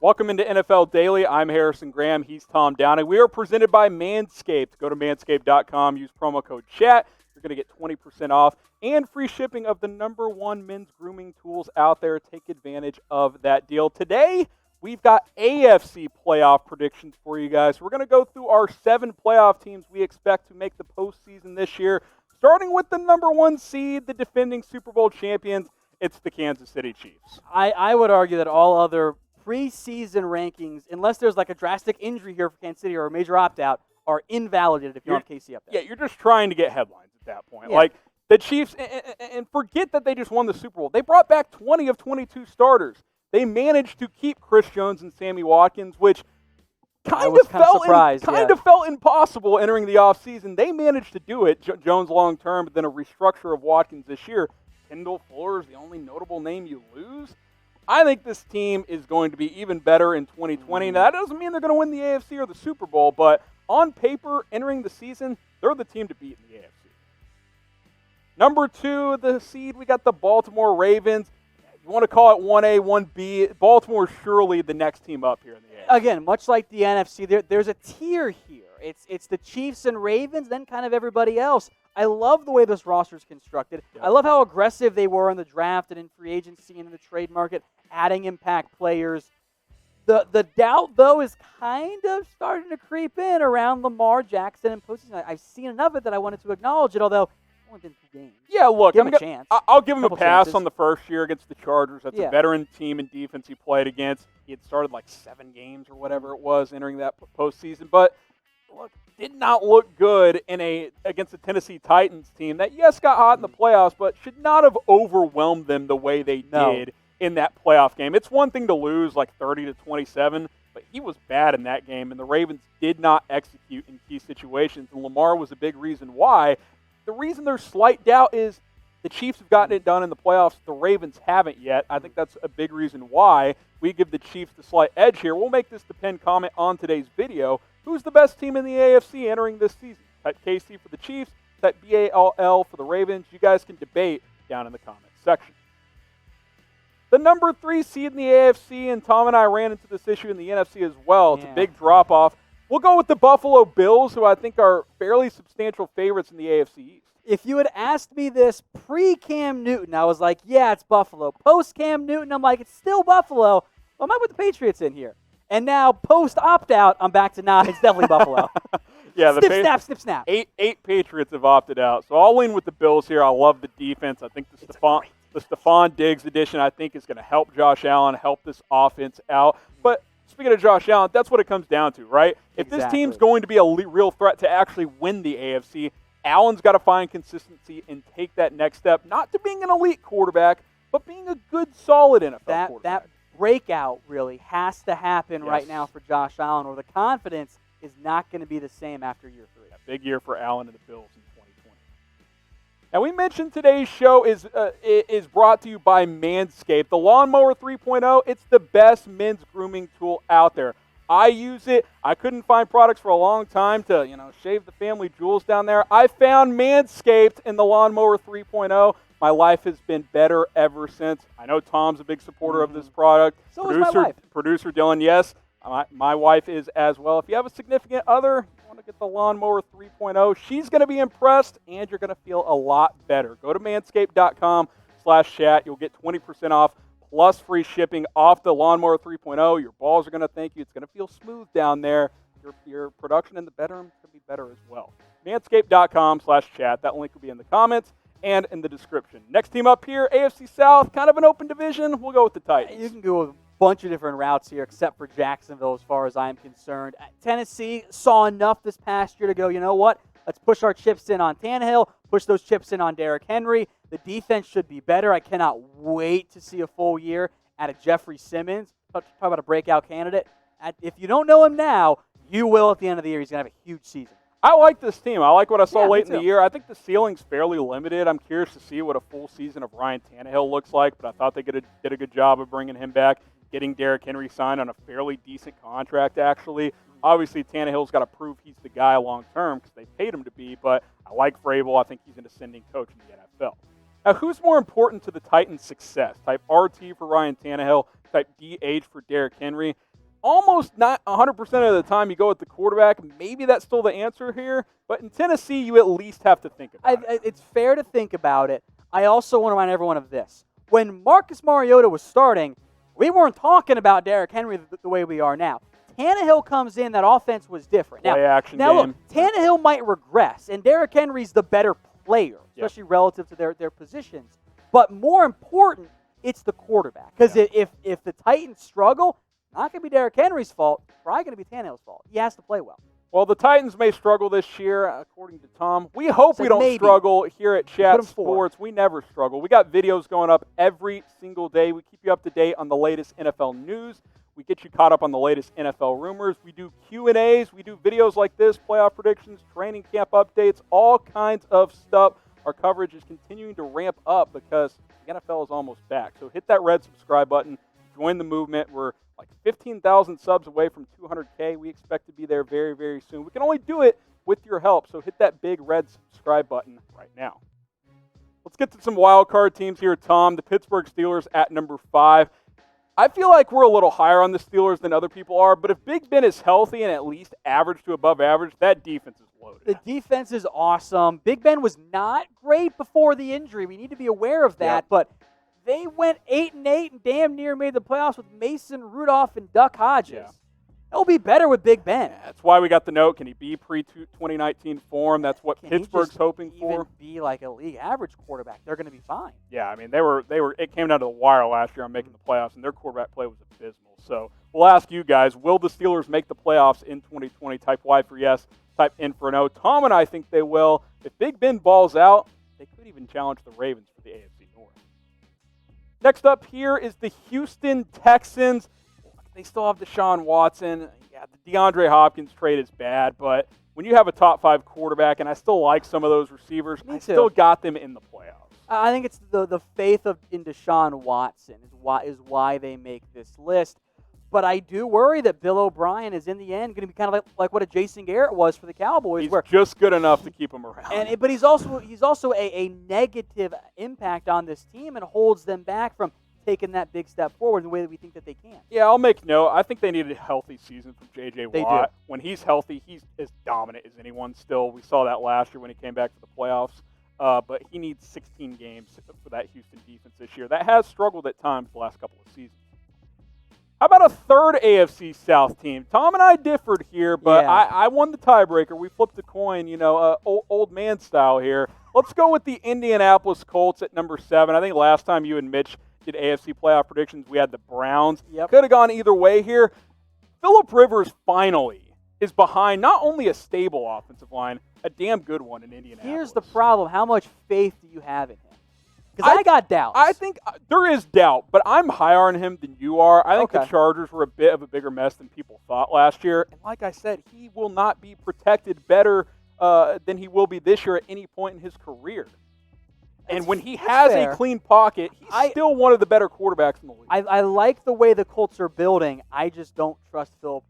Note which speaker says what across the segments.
Speaker 1: Welcome into NFL Daily. I'm Harrison Graham. He's Tom Downey. We are presented by Manscaped. Go to manscaped.com. Use promo code CHAT. You're going to get 20% off and free shipping of the #1 men's grooming tools out there. Take advantage of that deal. Today, we've got AFC playoff predictions for you guys. We're going to go through our 7 playoff teams we expect to make the postseason this year. Starting with the #1 seed, the defending Super Bowl champions, it's the Kansas City Chiefs.
Speaker 2: I would argue that all other preseason rankings, unless there's like a drastic injury here for Kansas City or a major opt-out, are invalidated if you don't have KC up there.
Speaker 1: Yeah, you're just trying to get headlines at that point.
Speaker 2: Yeah.
Speaker 1: Like, the Chiefs, and forget that they just won the Super Bowl. They brought back 20 of 22 starters. They managed to keep Chris Jones and Sammy Watkins, which kind of felt impossible entering the offseason. They managed to do it, Jones long-term, but then a restructure of Watkins this year. Kendall Fuller is the only notable name you lose. I think this team is going to be even better in 2020. Now, that doesn't mean they're going to win the AFC or the Super Bowl, but on paper, entering the season, they're the team to beat in the AFC. #2, the seed, we got the Baltimore Ravens. You want to call it 1A, 1B. Baltimore is surely the next team up here in the AFC.
Speaker 2: Again, much like the NFC, there's a tier here. It's the Chiefs and Ravens, then kind of everybody else. I love the way this roster is constructed. Yep. I love how aggressive they were in the draft and in free agency and in the trade market, adding impact players. The doubt, though, is kind of starting to creep in around Lamar Jackson and postseason. I've seen enough of it that I wanted to acknowledge it, although it's only been 2 games.
Speaker 1: Yeah, look,
Speaker 2: give him a chance.
Speaker 1: I'll give him a pass
Speaker 2: chances
Speaker 1: on the first year against the Chargers. That's a veteran team and defense he played against. He had started like 7 games or whatever it was entering that postseason. But, look, did not look good against the Tennessee Titans team that, yes, got hot in the playoffs, but should not have overwhelmed them the way they did in that playoff game. It's one thing to lose like 30-27, but he was bad in that game, and the Ravens did not execute in key situations, and Lamar was a big reason why. The reason there's slight doubt is the Chiefs have gotten it done in the playoffs. The Ravens haven't yet. I think that's a big reason why we give the Chiefs the slight edge here. We'll make this the pinned comment on today's video. Who's the best team in the AFC entering this season? Type KC for the Chiefs, type BALL for the Ravens. You guys can debate down in the comments section. The #3 seed in the AFC, and Tom and I ran into this issue in the NFC as well. It's a big drop-off. We'll go with the Buffalo Bills, who I think are fairly substantial favorites in the AFC East.
Speaker 2: If you had asked me this pre-Cam Newton, I was like, yeah, it's Buffalo. Post-Cam Newton, I'm like, it's still Buffalo. Well, I might put the Patriots in here. And now, post-opt-out, I'm back to it's definitely Buffalo.
Speaker 1: Yeah,
Speaker 2: snip, snap.
Speaker 1: Eight Patriots have opted out. So I'll lean with the Bills here. I love the defense. I think the Stephon Diggs addition, I think, is going to help Josh Allen, help this offense out. But speaking of Josh Allen, that's what it comes down to, right? If this team's going to be a real threat to actually win the AFC, Allen's got to find consistency and take that next step, not to being an elite quarterback, but being a good, solid NFL quarterback.
Speaker 2: That breakout really has to happen right now for Josh Allen, or the confidence is not going to be the same after year 3.
Speaker 1: A big year for Allen and the Bills in 2020. Now, we mentioned today's show is brought to you by Manscaped. The Lawnmower 3.0, it's the best men's grooming tool out there. I use it. I couldn't find products for a long time to, shave the family jewels down there. I found Manscaped in the Lawnmower 3.0. My life has been better ever since. I know Tom's a big supporter of this product.
Speaker 2: So is my wife.
Speaker 1: Producer Dylan, yes. My wife is as well. If you have a significant other, you want to get the Lawnmower 3.0, she's going to be impressed, and you're going to feel a lot better. Go to manscaped.com/chat. You'll get 20% off plus free shipping off the Lawnmower 3.0. Your balls are going to thank you. It's going to feel smooth down there. Your production in the bedroom is going to be better as well. Manscaped.com/chat. That link will be in the comments and in the description. Next team up here, AFC South, kind of an open division. We'll go with the Titans.
Speaker 2: You can go a bunch of different routes here, except for Jacksonville as far as I'm concerned. Tennessee saw enough this past year to go, you know what? Let's push our chips in on Tannehill, push those chips in on Derrick Henry. The defense should be better. I cannot wait to see a full year out of Jeffrey Simmons. Talk about a breakout candidate. If you don't know him now, you will at the end of the year. He's going to have a huge season.
Speaker 1: I like this team. I like what I saw late in the year. I think the ceiling's fairly limited. I'm curious to see what a full season of Ryan Tannehill looks like, but I thought they did a good job of bringing him back, getting Derrick Henry signed on a fairly decent contract, actually. Obviously, Tannehill's got to prove he's the guy long-term because they paid him to be, but I like Vrabel. I think he's an ascending coach in the NFL. Now, who's more important to the Titans' success? Type RT for Ryan Tannehill, type DH for Derrick Henry. almost not 100% of the time you go with the quarterback. Maybe that's still the answer here. But in Tennessee, you at least have to think about it.
Speaker 2: It's fair to think about it. I also want to remind everyone of this. When Marcus Mariota was starting, we weren't talking about Derrick Henry the way we are now. Tannehill comes in, that offense was different. Now look, Tannehill might regress, and Derrick Henry's the better player, especially relative to their positions. But more important, it's the quarterback. Because if the Titans struggle, not going to be Derrick Henry's fault, probably going to be Tannehill's fault. He has to play well.
Speaker 1: Well, the Titans may struggle this year, according to Tom. We hope we don't struggle here at Chat Sports. We never struggle. We got videos going up every single day. We keep you up to date on the latest NFL news. We get you caught up on the latest NFL rumors. We do Q&As. We do videos like this, playoff predictions, training camp updates, all kinds of stuff. Our coverage is continuing to ramp up because the NFL is almost back. So hit that red subscribe button. Join the movement. We're like 15,000 subs away from 200K. We expect to be there very, very soon. We can only do it with your help, so hit that big red subscribe button right now. Let's get to some wild card teams here, Tom. The Pittsburgh Steelers at number 5. I feel like we're a little higher on the Steelers than other people are, but if Big Ben is healthy and at least average to above average, that defense is loaded.
Speaker 2: The defense is awesome. Big Ben was not great before the injury. We need to be aware of that, but they went 8-8 and damn near made the playoffs with Mason Rudolph and Duck Hodges.
Speaker 1: Yeah.
Speaker 2: They'll be better with Big Ben.
Speaker 1: Yeah, that's why we got the note. Can he be pre-2019 form? That's what Pittsburgh's hoping for.
Speaker 2: Even be like a league average quarterback. They're going to be fine.
Speaker 1: Yeah, I mean they were. It came down to the wire last year on making the playoffs, and their quarterback play was abysmal. So we'll ask you guys: will the Steelers make the playoffs in 2020? Type Y for yes. Type N for no. Tom and I think they will. If Big Ben balls out, they could even challenge the Ravens for the AFC North. Next up here is the Houston Texans. They still have Deshaun Watson. Yeah, the DeAndre Hopkins trade is bad, but when you have a top 5 quarterback, and I still like some of those receivers, I still got them in the playoffs.
Speaker 2: I think it's the faith in Deshaun Watson is why they make this list. But I do worry that Bill O'Brien is in the end going to be kind of like what a Jason Garrett was for the Cowboys.
Speaker 1: He's just good enough to keep him around.
Speaker 2: But he's also a negative impact on this team and holds them back from taking that big step forward in the way that we think that they can.
Speaker 1: Yeah, I'll make note. I think they need a healthy season from J.J. Watt.
Speaker 2: They do.
Speaker 1: When he's healthy, he's as dominant as anyone still. We saw that last year when he came back to the playoffs. But he needs 16 games for that Houston defense this year. That has struggled at times the last couple of seasons. How about a third AFC South team? Tom and I differed here, but I won the tiebreaker. We flipped a coin, old man style here. Let's go with the Indianapolis Colts at number 7. I think last time you and Mitch did AFC playoff predictions, we had the Browns. Could have gone either way here. Phillip Rivers finally is behind not only a stable offensive line, a damn good one in Indianapolis.
Speaker 2: Here's the problem. How much faith do you have in him? Because I got doubts.
Speaker 1: I think there is doubt, but I'm higher on him than you are. I think the Chargers were a bit of a bigger mess than people thought last year. And like I said, he will not be protected better than he will be this year at any point in his career. And when he has a clean pocket, he's still one of the better quarterbacks in the league.
Speaker 2: I like the way the Colts are building. I just don't trust Phillip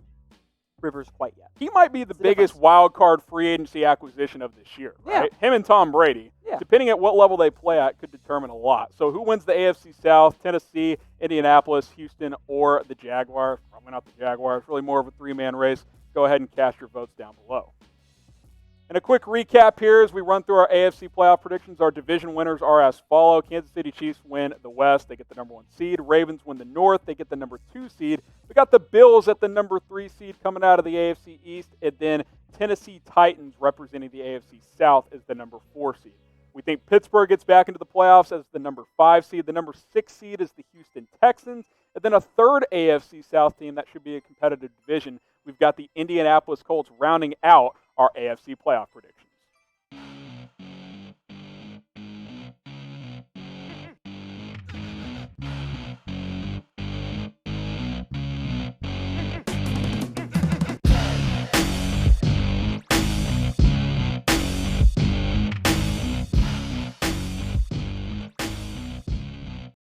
Speaker 2: Rivers quite yet.
Speaker 1: He might be the biggest wild card free agency acquisition of this year, right? Him and Tom Brady, depending at what level they play at, could determine a lot. So who wins the AFC South? Tennessee, Indianapolis, Houston, or the Jaguars? Probably not the Jaguars. Really more of a 3-man race. Go ahead and cast your votes down below. And a quick recap here as we run through our AFC playoff predictions. Our division winners are as follow. Kansas City Chiefs win the West. They get the number 1 seed. Ravens win the North. They get the number 2 seed. We got the Bills at the number 3 seed coming out of the AFC East. And then Tennessee Titans representing the AFC South as the number 4 seed. We think Pittsburgh gets back into the playoffs as the number 5 seed. The number 6 seed is the Houston Texans. And then a third AFC South team that should be a competitive division. We've got the Indianapolis Colts rounding out our AFC playoff predictions.